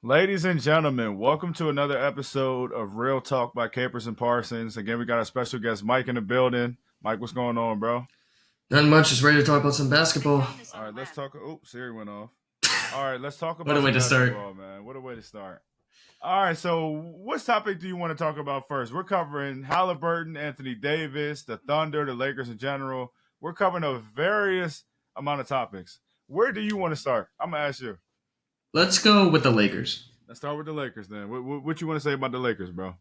Ladies and gentlemen, welcome to another episode of Real Talk by Capers and Parsons. Again, we got our special guest Mike in the building. Mike, what's going on, bro? Not much. Just ready to talk about some basketball. All right, let's talk. Oh, Siri went off. All right, let's talk What a about way some to start. basketball, man. What a way to start. All right, so what topic do you want to talk about first? We're covering Halliburton, Anthony Davis, the Thunder, the Lakers in general. We're covering a various amount of topics. Where do you want to start? I'm gonna ask you. Let's go with the Lakers. Let's start with the Lakers then. What you want to say about the Lakers, bro?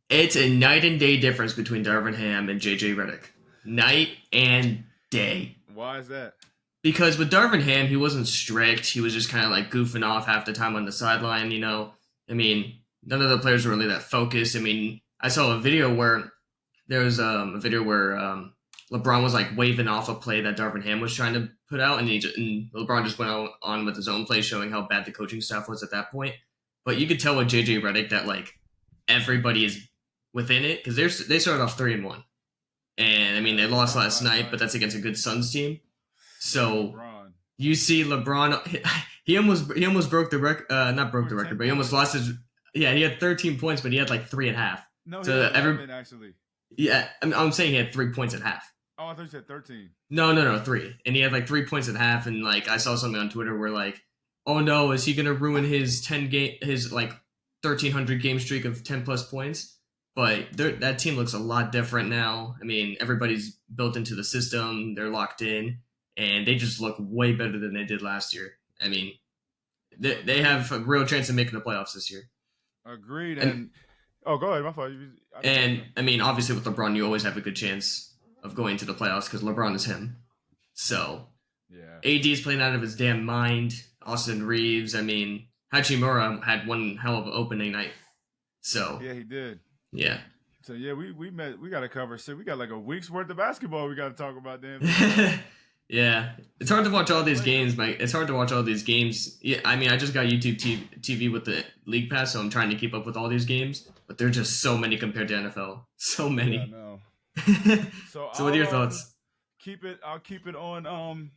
It's a night and day difference between Darvin Ham and JJ Redick. Night and day. Why is that? Because with Darvin Ham, he wasn't strict. He was just kind of like goofing off half the time on the sideline, I mean, none of the players were really that focused. I mean, I saw a video where there was a video where LeBron was like waving off a play that Darvin Ham was trying to put out, and LeBron just went on with his own play, showing how bad the coaching staff was at that point. But you could tell with JJ Redick that like everybody is within it because they started off 3-1, and I mean they lost last night, but that's against a good Suns team. So LeBron. you see LeBron, he almost broke the record, not broke the record, but he almost lost his. Yeah, he had 13 points, but he had like 3.5. No, he So had 11, actually. Yeah, I'm saying he had 3 points at half. Oh, I thought you said 13. No, 3. And he had like 3 points at half, and like I saw something on Twitter where like, oh no, is he gonna ruin his like 1,300 game streak of 10 plus points? But that team looks a lot different now. I mean, everybody's built into the system, they're locked in, and they just look way better than they did last year. I mean, they have a real chance of making the playoffs this year. Agreed. And oh, go ahead. My fault. And I mean, obviously with LeBron, you always have a good chance of going to the playoffs because LeBron is him. So yeah, AD is playing out of his damn mind. Austin Reeves. I mean, Hachimura had one hell of an opening night. So yeah, he did. Yeah. So yeah, we met. We got to cover shit. We got like a week's worth of basketball. We got to talk about them. Yeah, it's hard to watch all these games, Mike. It's hard to watch all these games. Yeah, I mean, I just got YouTube TV with the League Pass, so I'm trying to keep up with all these games. But there's just so many compared to NFL. So many. Yeah, no. So what are your thoughts? I'll keep it on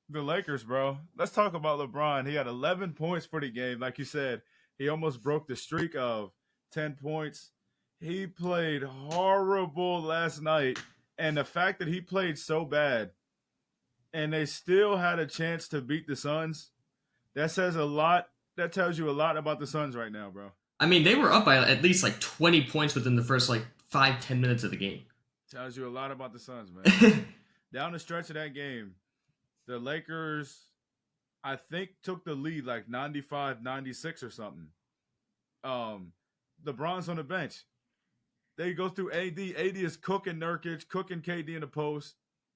the Lakers, bro. Let's talk about LeBron. He had 11 points for the game, like you said. He almost broke the streak of 10 points. He played horrible last night, and the fact that he played so bad and they still had a chance to beat the Suns, that says a lot. That tells you a lot about the Suns right now, bro. I mean, they were up by at least like 20 points within the first like 5-10 minutes of the game. Tells you a lot about the Suns, man. Down the stretch of that game, the Lakers, I think, took the lead like 95-96 or something. LeBron's on the bench. They go through AD. AD is cooking Nurkic, cooking KD in the post.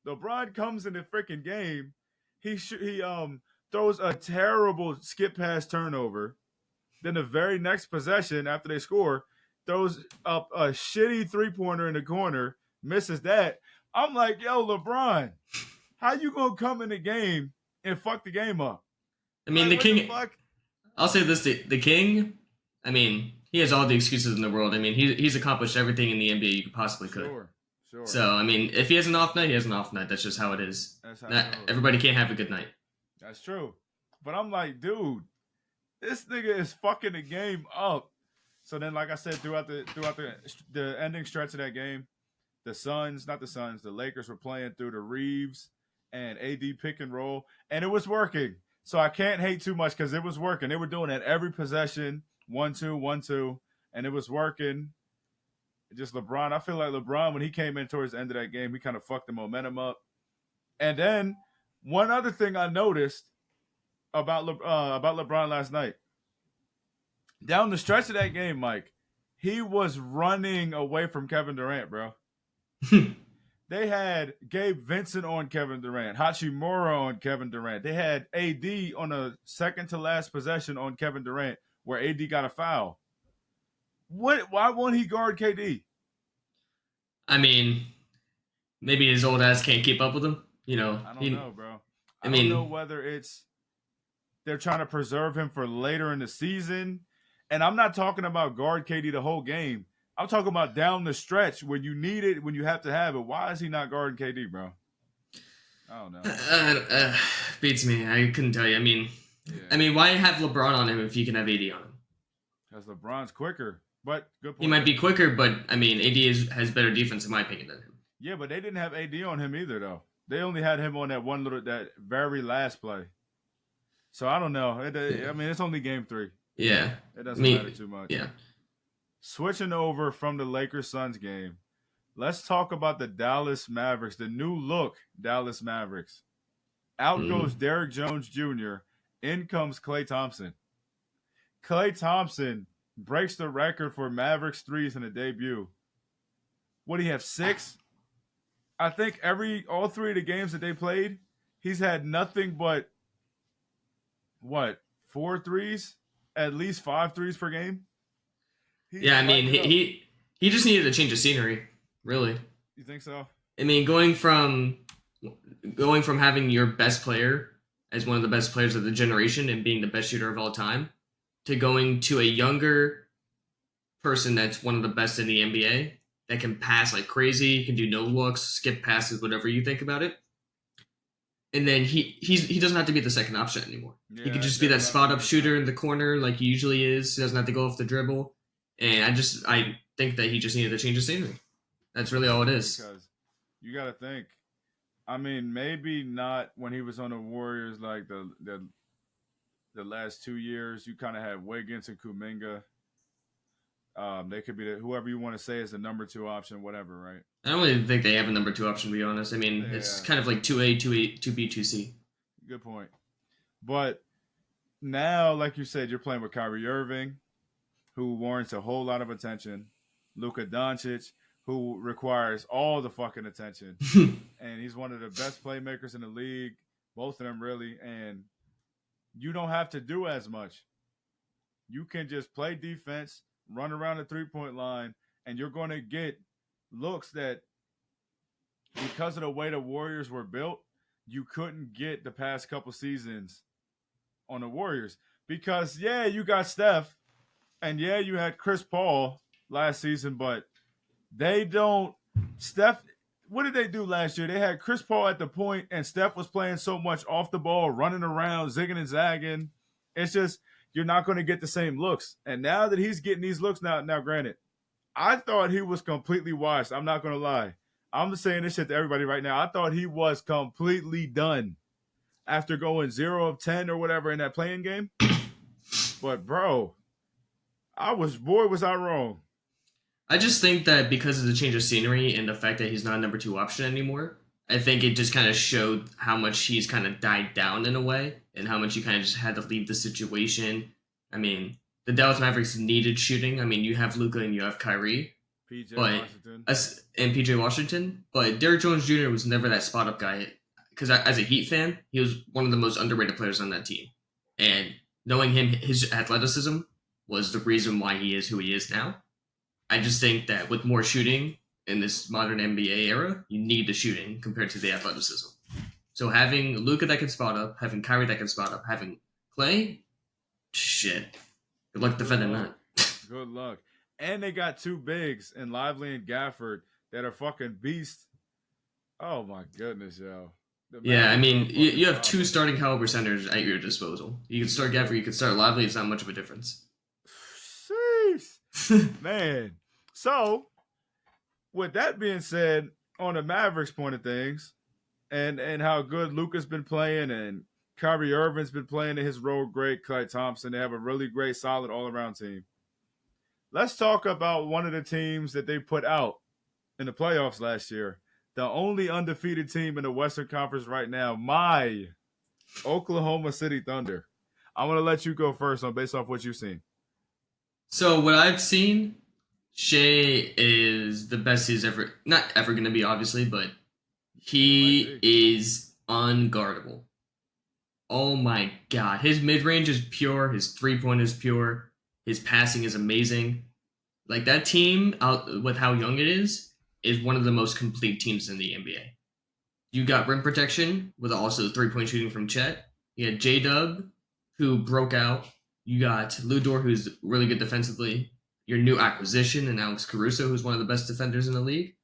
LeBron comes in the freaking game. He throws a terrible skip pass turnover. Then the very next possession after they score, throws up a shitty 3-pointer in the corner, misses that. I'm like, yo, LeBron, how you gonna come in the game and fuck the game up? I mean, like, the King. I'll say this: the King. I mean, he has all the excuses in the world. I mean, he's accomplished everything in the NBA you possibly could. Sure. So, I mean, if he has an off night, he has an off night. That's just how it is. Everybody can't have a good night. That's true. But I'm like, dude, this nigga is fucking the game up. So then, like I said, throughout the ending stretch of that game, the Lakers were playing through the Reeves and AD pick and roll, and it was working. So I can't hate too much because it was working. They were doing it every possession, 1-2, 1-2, and it was working. Just LeBron, I feel like LeBron, when he came in towards the end of that game, he kind of fucked the momentum up. And then one other thing I noticed about LeBron last night, down the stretch of that game, Mike, he was running away from Kevin Durant, bro. They had Gabe Vincent on Kevin Durant, Hachimura on Kevin Durant. They had AD on a second to last possession on Kevin Durant where AD got a foul. Why won't he guard KD? I mean, maybe his old ass can't keep up with him. I don't know, bro. I don't know whether it's they're trying to preserve him for later in the season. And I'm not talking about guard KD the whole game. I'm talking about down the stretch when you need it, when you have to have it. Why is he not guarding KD, bro? I don't know. Beats me. I couldn't tell you. I mean, Yeah, I mean, why have LeBron on him if you can have AD on him? because LeBron's quicker. But good He point. might be quicker, but I mean, has better defense in my opinion than him. Yeah, but they didn't have AD on him either, though. They only had him on that very last play. So I don't know. I mean, it's only game 3. Yeah, It I doesn't matter mean, too much. yeah. Switching over from the Lakers Suns game, let's talk about the Dallas Mavericks, the new look Dallas Mavericks. Out goes Mm. Derrick Jones Jr. In comes Klay Thompson. Klay Thompson breaks the record for Mavericks threes in a debut. What do you have, 6? I think all 3 of the games that they played, he's had nothing but what, 4 threes? At least 5 threes per game. He's Yeah, I mean, lighting it up. he just needed a change of scenery, really. You think so? I mean, going from having your best player as one of the best players of the generation and being the best shooter of all time to going to a younger person that's one of the best in the NBA that can pass like crazy, can do no looks, skip passes, whatever you think about it. And then he doesn't have to be the second option anymore. Yeah, he could just be that spot up shooter in the corner like he usually is. He doesn't have to go off the dribble. And I think that he just needed a change of scenery. That's really all it is. Because you got to think. I mean, maybe not when he was on the Warriors like the last 2 years. You kind of had Wiggins and Kuminga. They could be whoever you want to say is the number 2 option, whatever, right? I don't really think they have a number 2 option, to be honest. I mean, it's kind of like 2A, 2A, 2B, 2C. Good point. But now, like you said, you're playing with Kyrie Irving, who warrants a whole lot of attention. Luka Doncic, who requires all the fucking attention. And he's one of the best playmakers in the league, both of them really. And you don't have to do as much. You can just play defense, run around the 3-point line, and you're going to get looks that, because of the way the Warriors were built, you couldn't get the past couple seasons on the Warriors. Because, yeah, you got Steph, and yeah, you had Chris Paul last season, but they don't – Steph – what did they do last year? They had Chris Paul at the point, and Steph was playing so much off the ball, running around, zigging and zagging. It's just you're not going to get the same looks. And now that he's getting these looks now granted, I thought he was completely washed. I'm not going to lie. I'm just saying this shit to everybody right now. I thought he was completely done after going 0 of 10 or whatever in that playing game. But, bro, was I wrong. I just think that because of the change of scenery and the fact that he's not a number 2 option anymore, I think it just kind of showed how much he's kind of died down in a way and how much he kind of just had to leave the situation. I mean, the Dallas Mavericks needed shooting. I mean, you have Luka and you have Kyrie. PJ Washington. But Derrick Jones Jr. was never that spot up guy. Because as a Heat fan, he was one of the most underrated players on that team. And knowing him, his athleticism was the reason why he is who he is now. I just think that with more shooting in this modern NBA era, you need the shooting compared to the athleticism. So having Luka that can spot up, having Kyrie that can spot up, having Klay, shit. Good luck defending that. Good luck. And they got 2 bigs in Lively and Gafford that are fucking beasts. Oh my goodness, yo. Yeah, I mean, you have 2 starting caliber centers at your disposal. You can start Gafford, you can start Lively. It's not much of a difference. Sheesh. Man. So, with that being said, on the Mavericks point of things, and how good Luka's been playing and Kyrie Irving's been playing in his role great, Klay Thompson, they have a really great, solid all-around team. Let's talk about one of the teams that they put out in the playoffs last year. The only undefeated team in the Western Conference right now, my Oklahoma City Thunder. I'm going to let you go first based off what you've seen. So what I've seen, Shea is the best he's not ever going to be, obviously, but he is unguardable. Oh my God. His mid-range is pure. His three-point is pure. His passing is amazing. Like, that team, with how young it is one of the most complete teams in the NBA. You got rim protection with also three-point shooting from Chet. You had J-Dub, who broke out. You got Lou Dort, who's really good defensively. Your new acquisition, and Alex Caruso, who's one of the best defenders in the league.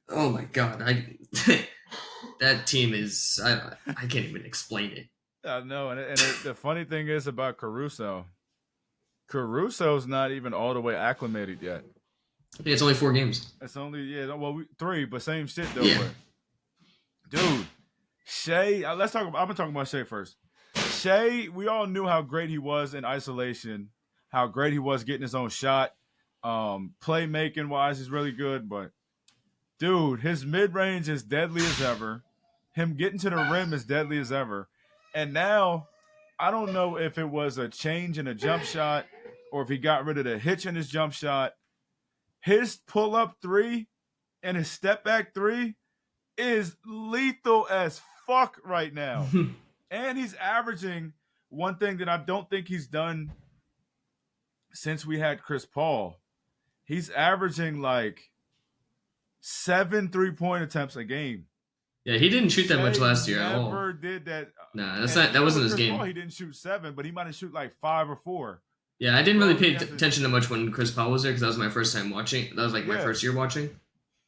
Oh my God. That team is... I can't even explain it. I know, the funny thing is about Caruso's not even all the way acclimated yet. Yeah, it's only 4 games. It's only three, but same shit though. Yeah. But dude, Shea, let's talk. I'm gonna talk about Shea first. Shea, we all knew how great he was in isolation, how great he was getting his own shot. Playmaking wise, he's really good, but dude, his mid range is deadly as ever. Him getting to the rim is deadly as ever. And now, I don't know if it was a change in a jump shot or if he got rid of the hitch in his jump shot. His pull up three and his step back three is lethal as fuck right now. And he's averaging one thing that I don't think he's done since we had Chris Paul. He's averaging like 7 3-point attempts a game. Yeah, he didn't shoot that much last year at all. Never did that. Nah, that wasn't his game. Paul, he didn't shoot 7, but he might have shoot like 5 or 4. Yeah, I didn't really pay attention to much when Chris Paul was there because that was my first time watching. That was like my first year watching.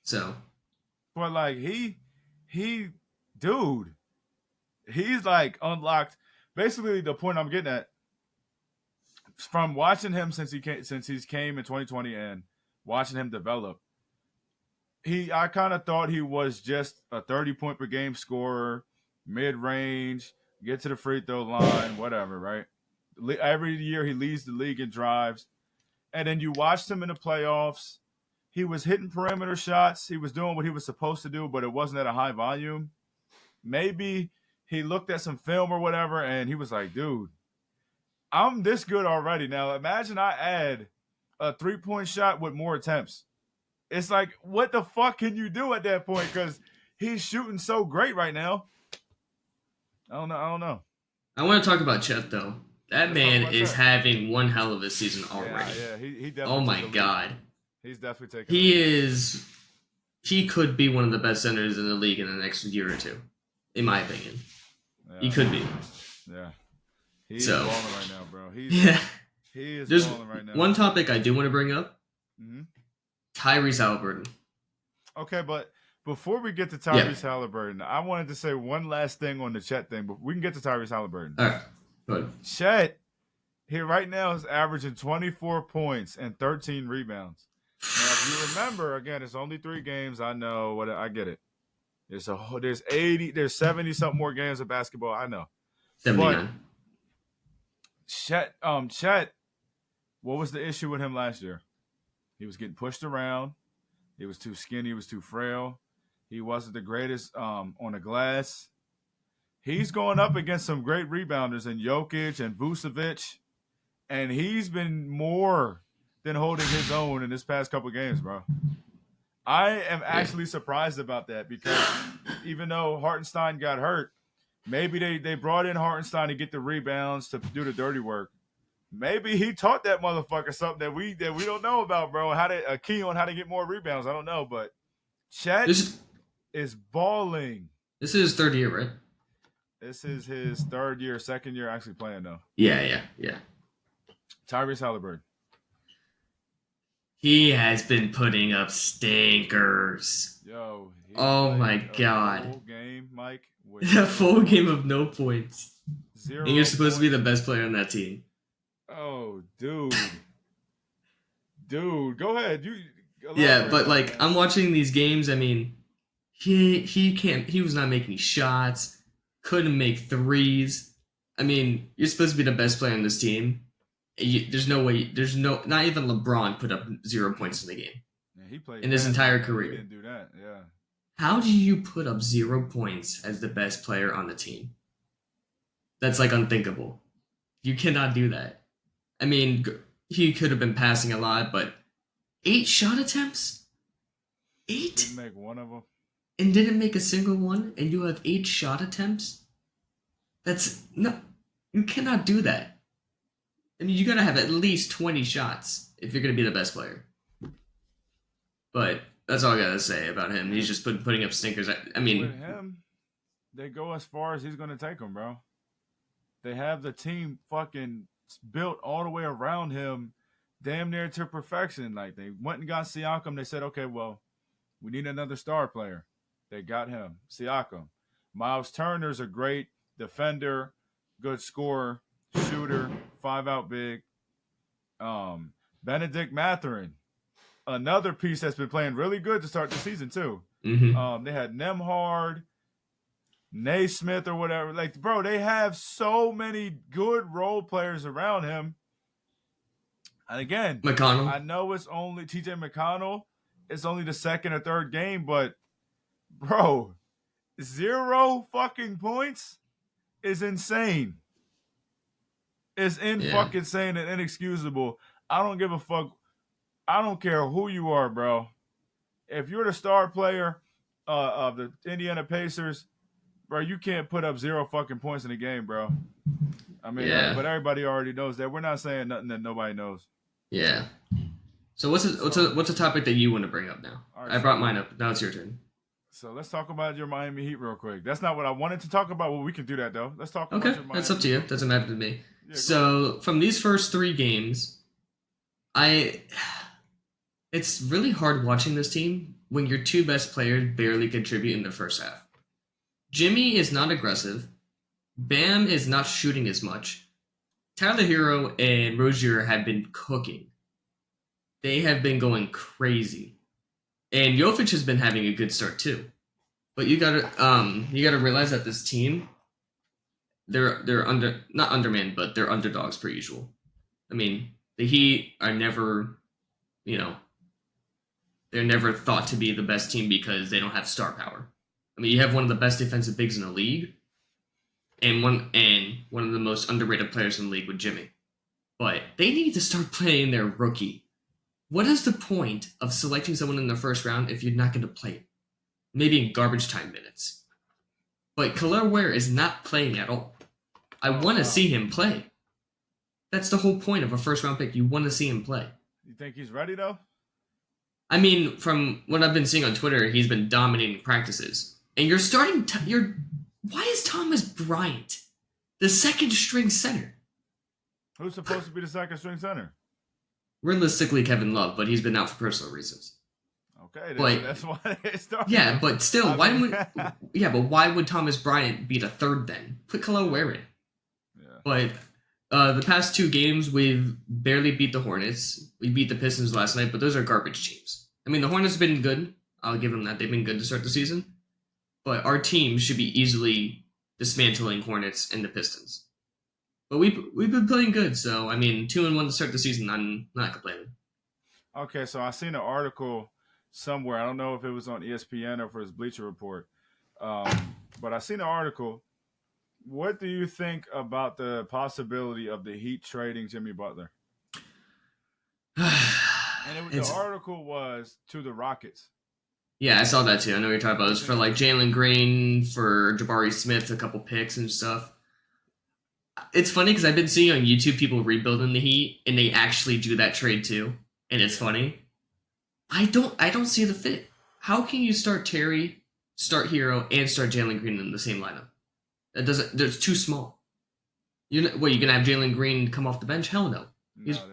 So, but like dude, he's like unlocked. Basically, the point I'm getting at from watching him since he's came in 2020 and watching him develop. I kind of thought he was just a 30-point per game scorer, mid-range, get to the free throw line, whatever, right? Every year he leads the league in drives. And then you watched him in the playoffs. He was hitting perimeter shots. He was doing what he was supposed to do, but it wasn't at a high volume. Maybe he looked at some film or whatever, and he was like, dude, I'm this good already. Now, imagine I add a 3-point shot with more attempts. It's like, what the fuck can you do at that point? Because he's shooting so great right now. I don't know. I want to talk about Chet, though. That man is having one hell of a season already. Yeah, he definitely. Oh my god, he's definitely taking. He could be one of the best centers in the league in the next year or two, in my opinion. Yeah. He could be. Yeah, he's balling right now, bro. He is balling right now. One topic I do want to bring up: Tyrese Halliburton. Okay, but before we get to Tyrese Halliburton, I wanted to say one last thing on the Chet thing, but we can get to Tyrese Halliburton. All right. Chet, he right now is averaging 24 points and 13 rebounds. Now, if you remember, again, it's only 3 games. I know I get it. There's 70 something more games of basketball. I know. 79. But Chet, what was the issue with him last year? He was getting pushed around. He was too skinny. He was too frail. He wasn't the greatest on the glass. He's going up against some great rebounders in Jokic and Vucevic, and he's been more than holding his own in this past couple of games, bro. I am actually surprised about that because even though Hartenstein got hurt, maybe they brought in Hartenstein to get the rebounds to do the dirty work. Maybe he taught that motherfucker something that we don't know about, bro. A key on how to get more rebounds. I don't know, but Chet is balling. This is his 3rd year, right? This is his 3rd year, 2nd year actually playing though. Yeah. Tyrese Halliburton. He has been putting up stinkers. Yo. Oh my god. Full game, Mike. A full game of no points. 0 and you're supposed to be the best player on that team. Oh, dude. Go ahead. But like I'm watching these games. I mean, he was not making shots. Couldn't make threes. I mean, you're supposed to be the best player on this team. There's no way. Not even LeBron put up 0 points in the game. Yeah, he played in his entire career. He didn't do that. Yeah. How do you put up 0 points as the best player on the team? That's like unthinkable. You cannot do that. I mean, he could have been passing a lot, but 8 shot attempts? 8? Didn't make one of them. And didn't make a single one, and you have 8 shot attempts? You cannot do that. I mean, you gotta have at least 20 shots if you're gonna be the best player. But that's all I gotta say about him. He's just putting up stinkers. I mean, with him, they go as far as he's gonna take them, bro. They have the team fucking built all the way around him, damn near to perfection. Like they went and got Siakam. They said, okay, well, we need another star player. They got him, Siakam. Miles Turner's a great defender, good scorer, shooter, 5-out big. Benedict Mathurin, another piece that's been playing really good to start the season too. Mm-hmm. They had Nemhard, Naismith or whatever. Like, bro, they have so many good role players around him. And again, McConnell. I know it's only TJ McConnell. It's only the second or third game, but bro, 0 fucking points is insane. It's Yeah. fucking insane and inexcusable. I don't give a fuck. I don't care who you are, bro. If you're the star player of the Indiana Pacers, bro, you can't put up 0 fucking points in a game, bro. I mean, Yeah. but everybody already knows that. We're not saying nothing that nobody knows. Yeah. So what's a topic that you want to bring up now? Right, I brought mine up. Now it's your turn. So let's talk about your Miami Heat real quick. That's not what I wanted to talk about. Well, we can do that though. Let's talk about your Miami. That's up to you. Doesn't matter to me. Yeah, so from these first 3 games, it's really hard watching this team when your 2 best players barely contribute in the first half. Jimmy is not aggressive. Bam is not shooting as much. Tyler Hero and Rozier have been cooking. They have been going crazy. And Jokic has been having a good start too. But you gotta realize that this team, they're not undermanned, but they're underdogs per usual. I mean, the Heat are never, they're never thought to be the best team because they don't have star power. I mean, you have one of the best defensive bigs in the league, and one of the most underrated players in the league with Jimmy. But they need to start playing their rookie. What is the point of selecting someone in the first round if you're not going to play it? Maybe in garbage time minutes. But Khalil Ware is not playing at all. I want to see him play. That's the whole point of a first round pick. You want to see him play. You think he's ready though? I mean, from what I've been seeing on Twitter, he's been dominating practices. And you're starting. Why is Thomas Bryant the second string center? Who's supposed to be the second string center? Realistically, Kevin Love, but he's been out for personal reasons. Okay, but, that's why they started. Yeah, but still, why would Thomas Bryant be the third then? Put Khalil Ware in. Yeah. But the past 2 games, we've barely beat the Hornets. We beat the Pistons last night, but those are garbage teams. I mean, the Hornets have been good. I'll give them that. They've been good to start the season. But our team should be easily dismantling Hornets and the Pistons. But we've been playing good, so I mean, 2-1 to start the season. I'm not complaining. Okay, so I seen an article somewhere. I don't know if it was on ESPN or for his Bleacher Report, but I seen an article. What do you think about the possibility of the Heat trading Jimmy Butler? And the article was to the Rockets. Yeah, I saw that too. I know what you're talking about. It was for like Jalen Green, for Jabari Smith, a couple picks and stuff. It's funny because I've been seeing on YouTube people rebuilding the Heat, and they actually do that trade too, and it's funny. I don't see the fit. How can you start Terry, start Hero, and start Jalen Green in the same lineup? That doesn't. There's too small. You gonna have Jalen Green come off the bench? Hell no.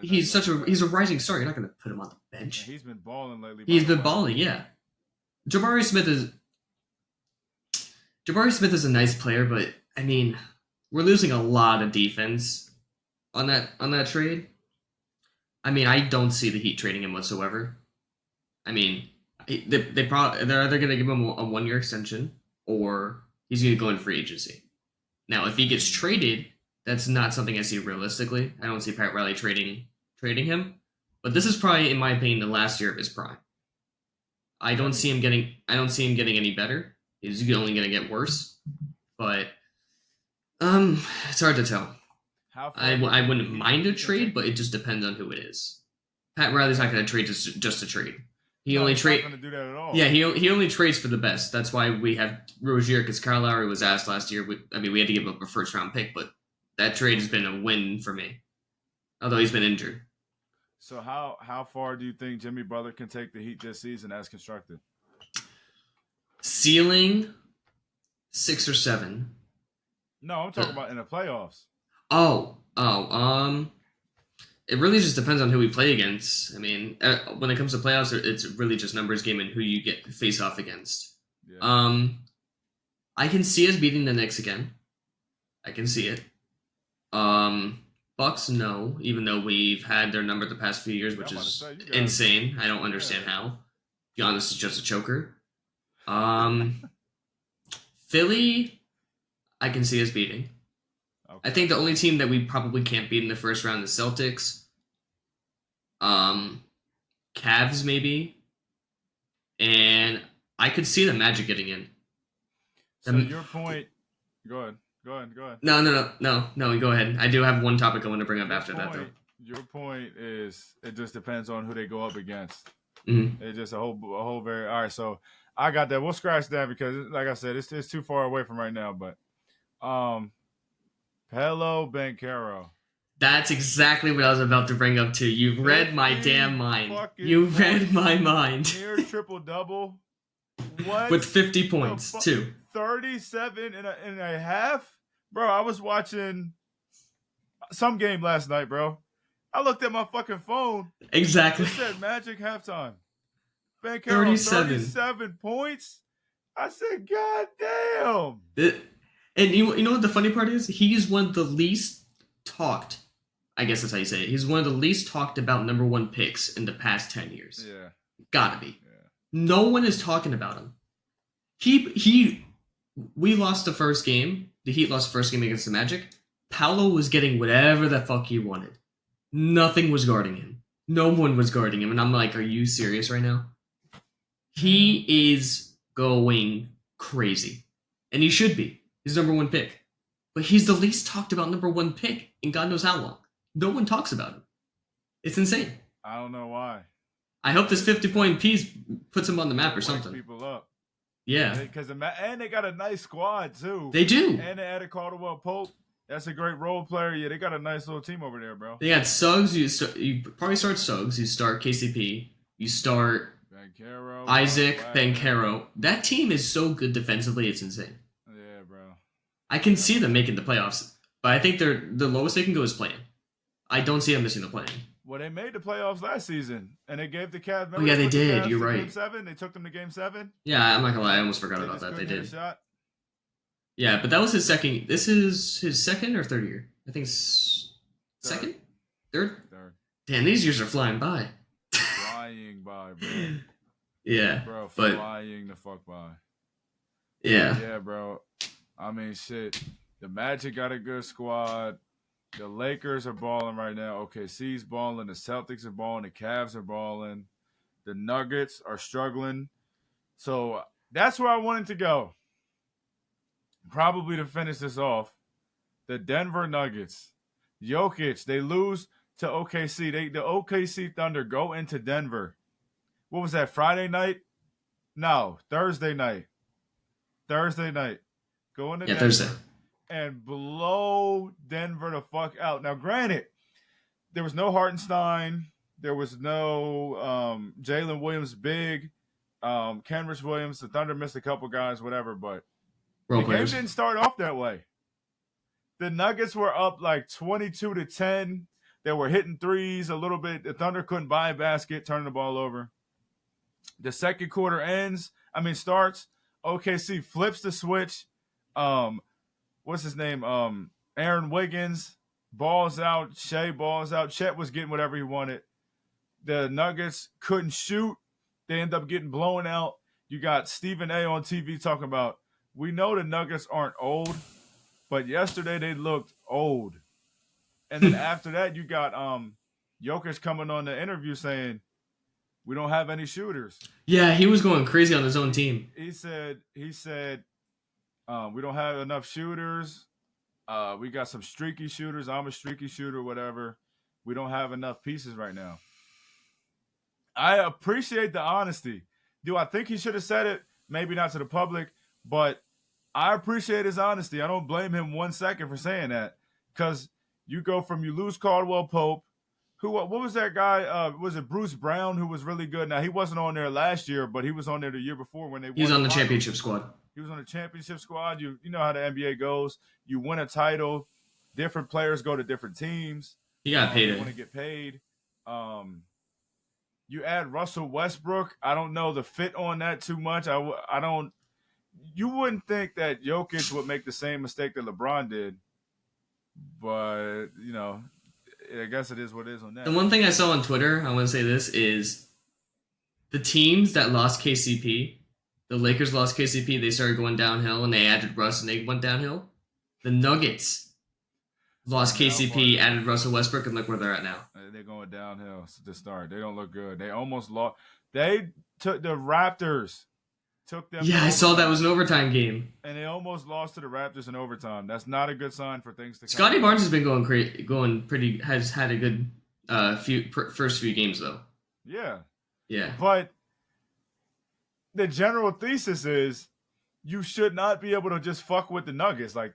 He's a rising star. You're not gonna put him on the bench. He's been balling lately. He's been balling, yeah. Jabari Smith is a nice player, but I mean, we're losing a lot of defense on that trade. I mean, I don't see the Heat trading him whatsoever. I mean, they're either going to give him a 1-year extension or he's going to go in free agency. Now, if he gets traded, that's not something I see realistically. I don't see Pat Riley trading him. But this is probably, in my opinion, the last year of his prime. I don't see him getting any better. He's only going to get worse. But it's hard to tell. I wouldn't mind a trade, but it just depends on who it is. Pat Riley's not going to trade just to trade. He's not going to do that at all. Yeah, he only trades for the best. That's why we have Rozier, because Kyle Lowry was asked last year. We had to give up a first round pick, but that trade has been a win for me. Although he's been injured. So how far do you think Jimmy Butler can take the Heat this season as constructed? Ceiling 6 or 7. No, I'm talking about in the playoffs. It really just depends on who we play against. I mean, when it comes to playoffs, it's really just numbers game and who you get face off against. Yeah. I can see us beating the Knicks again. I can see it. Bucks, no, even though we've had their number the past few years, Yeah, which I'm about to is say you guys. insane. I don't Yeah. understand how. Giannis is just a choker. Um, Philly, I can see us beating. I Okay. think the only team that we probably can't beat in the first round is Celtics. Um, Cavs maybe, and I could see the Magic getting in. So The, your point. Go ahead. Go ahead. Go ahead. no. Go ahead. I do have one topic I want to bring up Your after that though. point. Your point is it just depends on who they go up against. Mhm. It's just a whole very all right. So I got that. We'll scratch that because, like I said, it's too far away from right now. But Pelo Bancaro, That's exactly what I was about to bring up too. You read my 50 damn mind. fucking You read points, my mind. near triple double. What With 50 the points fuck? too. 37 and a half, bro. I was watching some game last night, bro. I looked at my fucking phone. Exactly. It said Magic halftime. Bancaro, 37. 37 points. I said, God damn. And you know what the funny part is? He's one of the least talked. I guess that's how you say it. He's one of the least talked about number one picks in the past 10 years. Yeah. Gotta be. Yeah. No one is talking about him. We lost the first game. The Heat lost the first game against the Magic. Paolo was getting whatever the fuck he wanted. Nothing was guarding him. No one was guarding him. And I'm like, are you serious right now? He is going crazy. And he should be. He's number one pick. But he's the least talked about number one pick in God knows how long. No one talks about him. It's insane. I don't know why. I hope this 50-point piece puts him on the map or Wake something. people up. Yeah. Because and they got a nice squad too. They do. And they added Caldwell Pope. That's a great role player. Yeah, they got a nice little team over there, bro. They got Suggs. You probably start Suggs. You start KCP. You start Bancaro, Isaac, Bancaro. That team is so good defensively. It's insane. Yeah, bro. I can see them making the playoffs, but I think the lowest they can go is playing. I don't see them missing the play-in. Well, they made the playoffs last season, and they gave the Cavs. Oh yeah, they did. You're right. Game 7. They took them to Game 7. Yeah, I'm not gonna lie. I almost forgot about that. They did. Yeah, but that was his second. This is his second or third year. I think second, third. Damn, these years are flying by. Flying by, bro. Yeah, bro, but flying the fuck by. Yeah. Yeah, bro. I mean, shit. The Magic got a good squad. The Lakers are balling right now. OKC's balling. The Celtics are balling. The Cavs are balling. The Nuggets are struggling. So that's where I wanted to go. Probably to finish this off. The Denver Nuggets. Jokic, they lose to OKC. The OKC Thunder go into Denver. What was that, Friday night? No, Thursday night. Thursday night. Go into Denver. Thursday. And blow Denver the fuck out. Now, granted, there was no Hartenstein. There was no Jalen Williams big. Kenrich Williams. The Thunder missed a couple guys, whatever. But the game didn't start off that way. The Nuggets were up like 22-10. They were hitting threes a little bit. The Thunder couldn't buy a basket, turning the ball over. The second quarter starts. OKC flips the switch. What's his name? Aaron Wiggins balls out. Shea balls out. Chet was getting whatever he wanted. The Nuggets couldn't shoot. They end up getting blown out. You got Stephen A. on TV talking about, we know the Nuggets aren't old, but yesterday they looked old. And then after that, you got Jokic coming on the interview saying, we don't have any shooters. Yeah, he was going crazy on his own team. He said, we don't have enough shooters. We got some streaky shooters. I'm a streaky shooter, whatever. We don't have enough pieces right now. I appreciate the honesty. Do I think he should have said it? Maybe not to the public, but I appreciate his honesty. I don't blame him 1 second for saying that, because you lose Caldwell Pope. What was that guy? Was it Bruce Brown, who was really good? Now, he wasn't on there last year, but he was on there the year before when they won. He was on the championship squad. He was on the championship squad. You know how the NBA goes. You win a title. Different players go to different teams. He got paid. They want to get paid. You add Russell Westbrook. I don't know the fit on that too much. I don't. You wouldn't think that Jokic would make the same mistake that LeBron did. But I guess it is what it is on The that. one thing I saw on Twitter, I want to say this, is the teams that lost KCP, the Lakers lost KCP, they started going downhill, and they added Russ, and they went downhill. The Nuggets Oh lost man, how far KCP, they? added Russell Westbrook, and look where they're at now. They're going downhill to start. They don't look good. They almost lost. They took the Raptors. Took them to Yeah, I saw that was overtime. an overtime game. And they almost lost to the Raptors in overtime. That's not a good sign for things to come. Scotty Barnes has been going pretty. Has had a good first few games though. Yeah, Yeah, but the general thesis is you should not be able to just fuck with the Nuggets. Like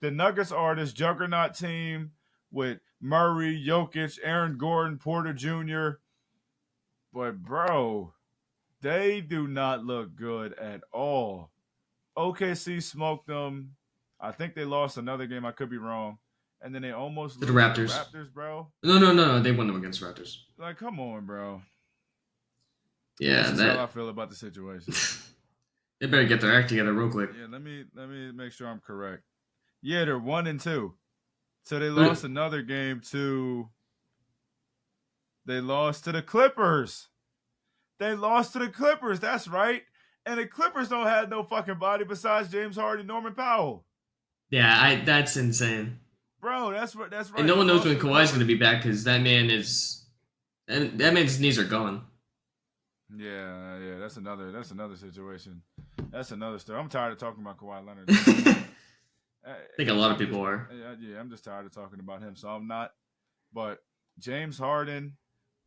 the Nuggets are this juggernaut team with Murray, Jokic, Aaron Gordon, Porter Jr. But bro, they do not look good at all. OKC smoked them. I think they lost another game. I could be wrong. And then they almost to the lose to the Raptors. Raptors, bro. No. They won them against Raptors. Like, come on, bro. Yeah, this is how I feel about the situation. They better get their act together real quick. Yeah, let me make sure I'm correct. Yeah, they're 1-2. So they lost another game to. They lost to the Clippers. They lost to the Clippers. That's right. And the Clippers don't have no fucking body besides James Harden and Norman Powell. Yeah, that's insane. Bro, that's right. And no one knows when Kawhi's going to be back because that man's knees are gone. Yeah, that's another situation. That's another story. I'm tired of talking about Kawhi Leonard. I think a lot of people are. Yeah, I'm just tired of talking about him, so I'm not. But James Harden,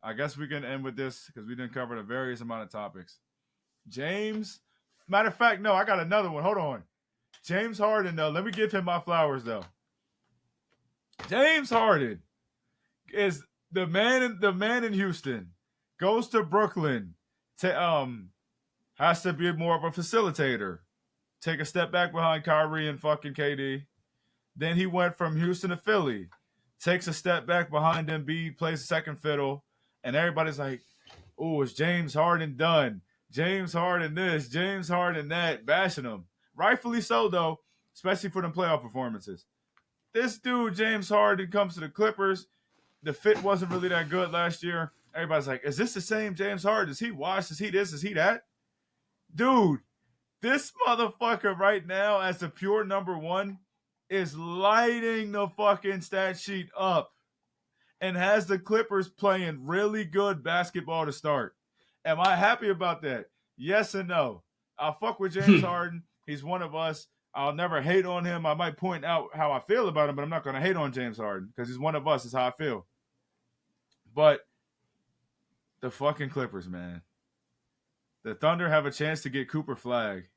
I guess we can end with this because we didn't cover a various amount of topics. Matter of fact, no, I got another one. Hold on. James Harden, though, let me give him my flowers, though. James Harden is the man in Houston, goes to Brooklyn, has to be more of a facilitator, take a step back behind Kyrie and fucking KD. Then he went from Houston to Philly, takes a step back behind Embiid, plays second fiddle, and everybody's like, "Oh, is James Harden done? James Harden this, James Harden that," bashing him. Rightfully so, though, especially for them playoff performances. This dude, James Harden, comes to the Clippers. The fit wasn't really that good last year. Everybody's like, is this the same James Harden? Is he washed? Is he this? Is he that? Dude, this motherfucker right now as the pure number one is lighting the fucking stat sheet up and has the Clippers playing really good basketball to start. Am I happy about that? Yes and no. I'll fuck with James Harden. He's one of us. I'll never hate on him. I might point out how I feel about him, but I'm not going to hate on James Harden because he's one of us. Is how I feel. But the fucking Clippers, man. The Thunder have a chance to get Cooper Flag.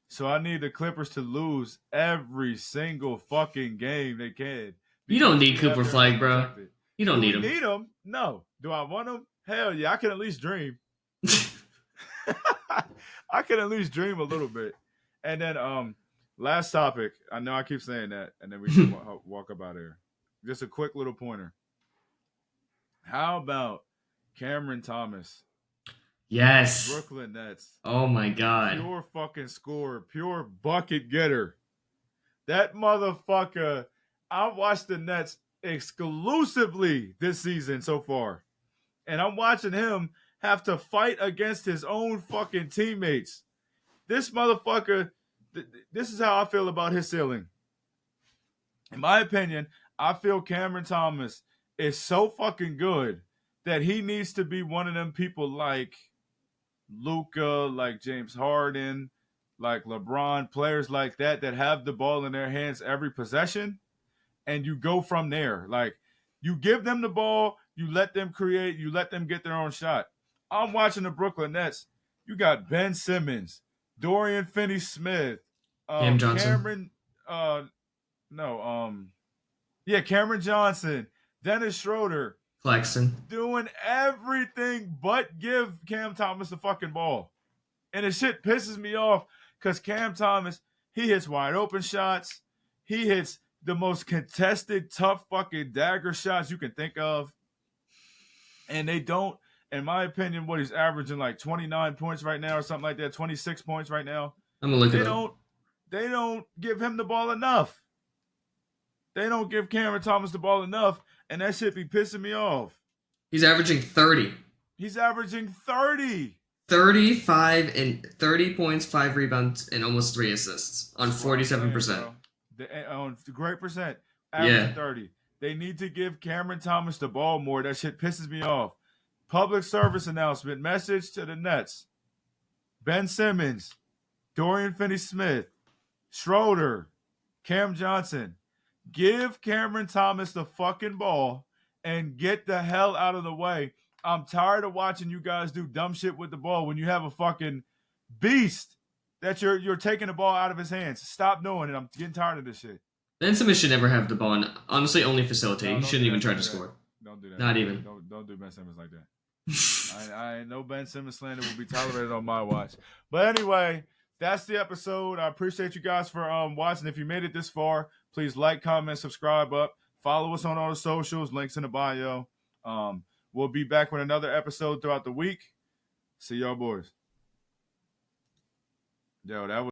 So I need the Clippers to lose every single fucking game they can. You don't need Cooper Flag, bro. You don't need him. Need him? No. Do I want him? Hell yeah. I can at least dream. I can at least dream a little bit. And then last topic. I know I keep saying that, and then we can walk up out of here. Just a quick little pointer. How about Cameron Thomas? Yes. Brooklyn Nets. Oh my god. Pure fucking scorer. Pure bucket getter. That motherfucker. I watched the Nets exclusively this season so far. And I'm watching him have to fight against his own fucking teammates. This motherfucker, this is how I feel about his ceiling. In my opinion, I feel Cameron Thomas is so fucking good that he needs to be one of them people like Luka, like James Harden, like LeBron, players like that have the ball in their hands every possession, and you go from there. Like, you give them the ball, you let them create, you let them get their own shot. I'm watching the Brooklyn Nets. You got Ben Simmons, Dorian Finney-Smith, Cam Johnson. Cameron Johnson, Dennis Schroeder, Claxton, doing everything but give Cam Thomas the fucking ball. And the shit pisses me off because Cam Thomas, he hits wide open shots. He hits the most contested, tough fucking dagger shots you can think of. And they don't, in my opinion, what he's averaging like 29 points right now or something like that, 26 points right now. I'm gonna look it up. They don't give him the ball enough. They don't give Cameron Thomas the ball enough, and that shit be pissing me off. He's averaging 30. He's averaging 30. 35 and 30 points, 5 rebounds, and almost 3 assists on 47%. On great percent. Averaging Yeah. 30. They need to give Cameron Thomas the ball more. That shit pisses me off. Public service announcement. Message to the Nets. Ben Simmons, Dorian Finney-Smith, Schroeder, Cam Johnson. Give Cameron Thomas the fucking ball and get the hell out of the way. I'm tired of watching you guys do dumb shit with the ball when you have a fucking beast that you're taking the ball out of his hands. Stop doing it. I'm getting tired of this shit. Ben Simmons should never have the ball, and honestly, only facilitate. He shouldn't even try to score. Don't do that. Not even. Don't do Ben Simmons like that. I no Ben Simmons slander will be tolerated on my watch. But anyway, that's the episode. I appreciate you guys for watching. If you made it this far, please like, comment, subscribe up. Follow us on all the socials. Links in the bio. We'll be back with another episode throughout the week. See y'all boys. Yo, that was